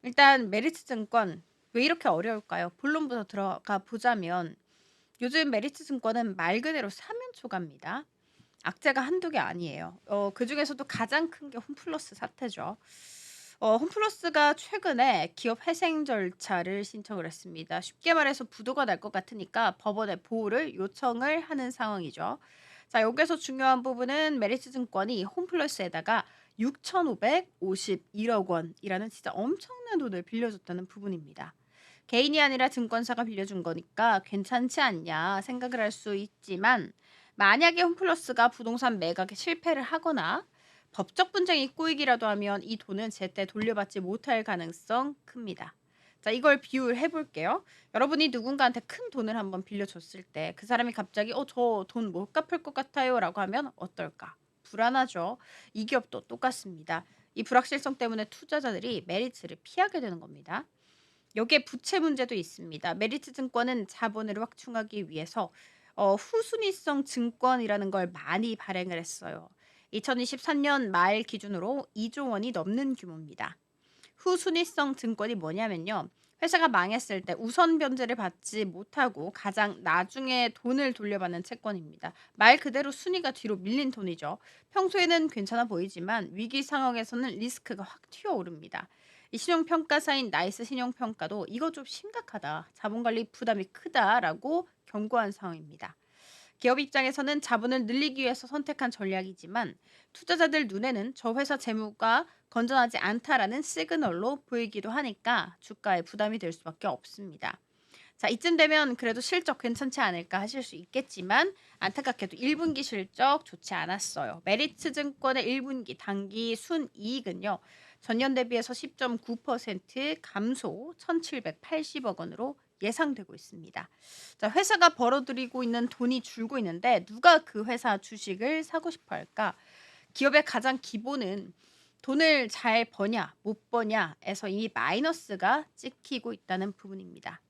일단 메리츠증권 왜 이렇게 어려울까요? 본론부터 들어가 보자면 요즘 메리츠증권은 말 그대로 사면 초과입니다. 악재가 한두 개 아니에요. 그중에서도 가장 큰 게 홈플러스 사태죠. 홈플러스가 최근에 기업 회생 절차를 신청을 했습니다. 쉽게 말해서 부도가 날 것 같으니까 법원에 보호를 요청을 하는 상황이죠. 자, 여기서 중요한 부분은 메리츠증권이 홈플러스에다가 6,551억 원이라는 진짜 엄청난 돈을 빌려줬다는 부분입니다. 개인이 아니라 증권사가 빌려준 거니까 괜찮지 않냐 생각을 할 수 있지만 만약에 홈플러스가 부동산 매각에 실패를 하거나 법적 분쟁이 꼬이기라도 하면 이 돈은 제때 돌려받지 못할 가능성 큽니다. 자, 이걸 비유를 해볼게요. 여러분이 누군가한테 큰 돈을 한번 빌려줬을 때 그 사람이 갑자기 저 돈 못 갚을 것 같아요 라고 하면 어떨까? 불안하죠. 이 기업도 똑같습니다. 이 불확실성 때문에 투자자들이 메리츠를 피하게 되는 겁니다. 여기에 부채 문제도 있습니다. 메리츠 증권은 자본을 확충하기 위해서 후순위성 증권이라는 걸 많이 발행을 했어요. 2023년 말 기준으로 2조 원이 넘는 규모입니다. 후순위성 증권이 뭐냐면요. 회사가 망했을 때 우선 변제를 받지 못하고 가장 나중에 돈을 돌려받는 채권입니다. 말 그대로 순위가 뒤로 밀린 돈이죠. 평소에는 괜찮아 보이지만 위기 상황에서는 리스크가 확 튀어오릅니다. 이 신용평가사인 나이스 신용평가도 이거 좀 심각하다. 자본관리 부담이 크다라고 경고한 상황입니다. 기업 입장에서는 자본을 늘리기 위해서 선택한 전략이지만 투자자들 눈에는 저 회사 재무가 건전하지 않다라는 시그널로 보이기도 하니까 주가에 부담이 될 수밖에 없습니다. 자, 이쯤 되면 그래도 실적 괜찮지 않을까 하실 수 있겠지만 안타깝게도 1분기 실적 좋지 않았어요. 메리츠 증권의 1분기 당기 순이익은요. 전년 대비해서 10.9% 감소 1,780억 원으로 예상되고 있습니다. 자, 회사가 벌어들이고 있는 돈이 줄고 있는데 누가 그 회사 주식을 사고 싶어 할까? 기업의 가장 기본은 돈을 잘 버냐, 못 버냐에서 이미 마이너스가 찍히고 있다는 부분입니다.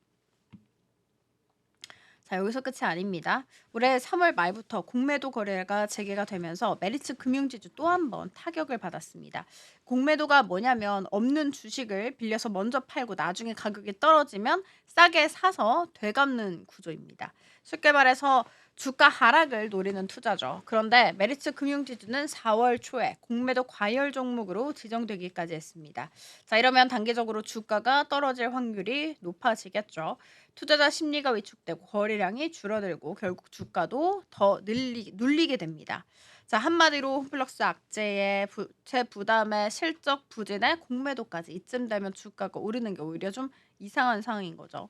자, 여기서 끝이 아닙니다. 올해 3월 말부터 공매도 거래가 재개가 되면서 메리츠 금융지주 또 한 번 타격을 받았습니다. 공매도가 뭐냐면 없는 주식을 빌려서 먼저 팔고 나중에 가격이 떨어지면 싸게 사서 되갚는 구조입니다. 쉽게 말해서 주가 하락을 노리는 투자죠. 그런데 메리츠 금융지주는 4월 초에 공매도 과열 종목으로 지정되기까지 했습니다. 자, 이러면 단기적으로 주가가 떨어질 확률이 높아지겠죠. 투자자 심리가 위축되고 거래량이 줄어들고 결국 주가도 더 눌리게 됩니다. 자, 한마디로 홈플러스 악재의 부채 부담에 실적 부진에 공매도까지 이쯤 되면 주가가 오르는 게 오히려 좀 이상한 상황인 거죠.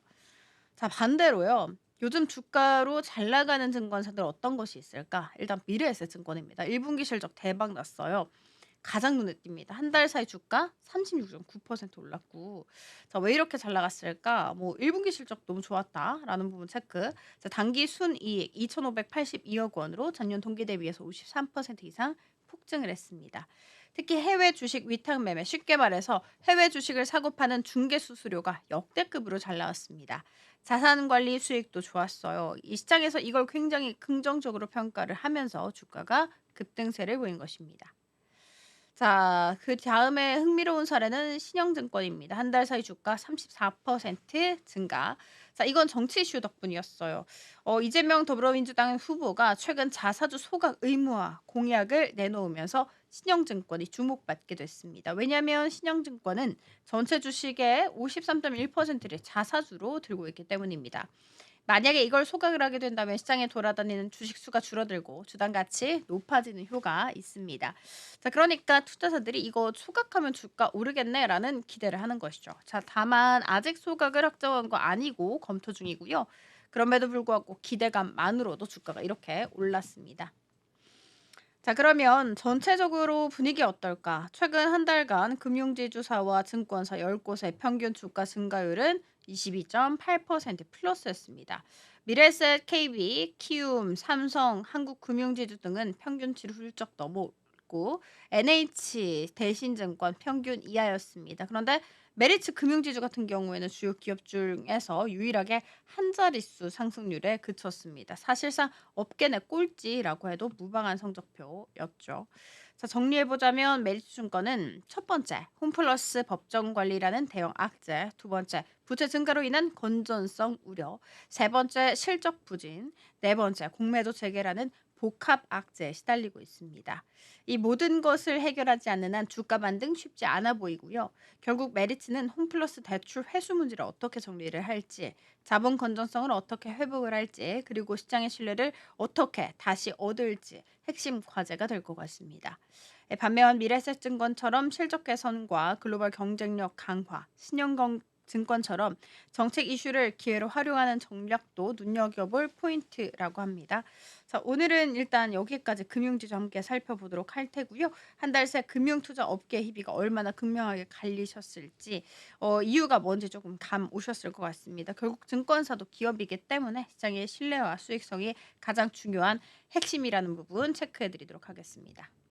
자, 반대로요. 요즘 주가로 잘 나가는 증권사들 어떤 것이 있을까? 일단 미래에셋증권입니다. 1분기 실적 대박 났어요. 가장 눈에 띕니다. 한 달 사이 주가 36.9% 올랐고. 자, 왜 이렇게 잘 나갔을까? 뭐 1분기 실적 너무 좋았다라는 부분 체크. 자, 당기 순이익 2,582억 원으로 전년 동기 대비해서 53% 이상 폭증을 했습니다. 특히 해외 주식 위탁 매매, 쉽게 말해서 해외 주식을 사고 파는 중개 수수료가 역대급으로 잘 나왔습니다. 자산 관리 수익도 좋았어요. 이 시장에서 이걸 굉장히 긍정적으로 평가를 하면서 주가가 급등세를 보인 것입니다. 자, 그다음에 흥미로운 사례는 신영증권입니다. 한 달 사이 주가 34% 증가. 자, 이건 정치 이슈 덕분이었어요. 이재명 더불어민주당 후보가 최근 자사주 소각 의무화 공약을 내놓으면서 신영증권이 주목받게 됐습니다. 왜냐하면 신영증권은 전체 주식의 53.1%를 자사주로 들고 있기 때문입니다. 만약에 이걸 소각을 하게 된다면 시장에 돌아다니는 주식 수가 줄어들고 주당 가치 높아지는 효과가 있습니다. 자, 그러니까 투자자들이 이거 소각하면 주가 오르겠네라는 기대를 하는 것이죠. 자, 다만 아직 소각을 확정한 거 아니고 검토 중이고요. 그럼에도 불구하고 기대감만으로도 주가가 이렇게 올랐습니다. 자, 그러면 전체적으로 분위기 어떨까? 최근 한 달간 금융지주사와 증권사 10곳의 평균 주가 증가율은 22.8% 플러스였습니다. 미래에셋, KB, 키움, 삼성, 한국금융지주 등은 평균치를 훌쩍 넘었고 NH, 대신증권 평균 이하였습니다. 그런데 메리츠 금융지주 같은 경우에는 주요 기업 중에서 유일하게 한 자릿수 상승률에 그쳤습니다. 사실상 업계 내 꼴찌라고 해도 무방한 성적표였죠. 자, 정리해보자면 메리츠증권은 첫 번째, 홈플러스 법정 관리라는 대형 악재, 두 번째, 부채 증가로 인한 건전성 우려, 세 번째, 실적 부진, 네 번째, 공매도 재개라는 복합 악재에 시달리고 있습니다. 이 모든 것을 해결하지 않는 한 주가 반등 쉽지 않아 보이고요. 결국 메리츠는 홈플러스 대출 회수 문제를 어떻게 정리를 할지, 자본 건전성을 어떻게 회복을 할지, 그리고 시장의 신뢰를 어떻게 다시 얻을지 핵심 과제가 될 것 같습니다. 반면 미래에셋증권처럼 실적 개선과 글로벌 경쟁력 강화, 신영증권처럼 정책 이슈를 기회로 활용하는 전략도 눈여겨볼 포인트라고 합니다. 자, 오늘은 일단 여기까지 금융지수 함께 살펴보도록 할 테고요. 한 달 새 금융투자 업계 희비가 얼마나 극명하게 갈리셨을지 이유가 뭔지 조금 감 오셨을 것 같습니다. 결국 증권사도 기업이기 때문에 시장의 신뢰와 수익성이 가장 중요한 핵심이라는 부분 체크해 드리도록 하겠습니다.